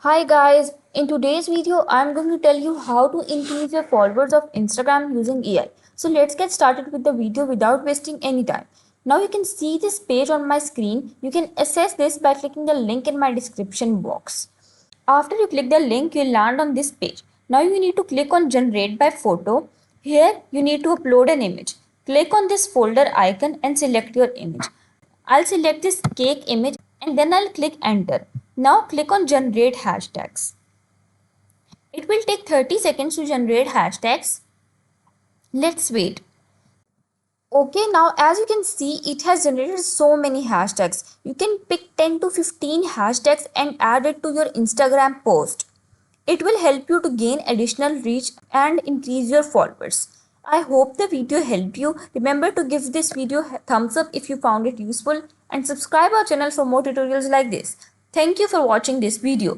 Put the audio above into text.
Hi guys, in today's video I'm going to tell you how to increase your followers of Instagram using AI. So let's get started with the video without wasting any time. Now you can see this page on my screen. You can access this by clicking the link in my description box. After you click the link, you'll land on this page. Now you need to click on generate by photo. Here you need to upload an image. Click on this folder icon and select your image. I'll select this cake image and then I'll click enter. Now click on generate hashtags. It will take 30 seconds to generate hashtags. Let's wait. Okay, now as you can see, it has generated so many hashtags. You can pick 10 to 15 hashtags and add it to your Instagram post. It will help you to gain additional reach and increase your followers. I hope the video helped you. Remember to give this video a thumbs up if you found it useful and subscribe our channel for more tutorials like this. Thank you for watching this video.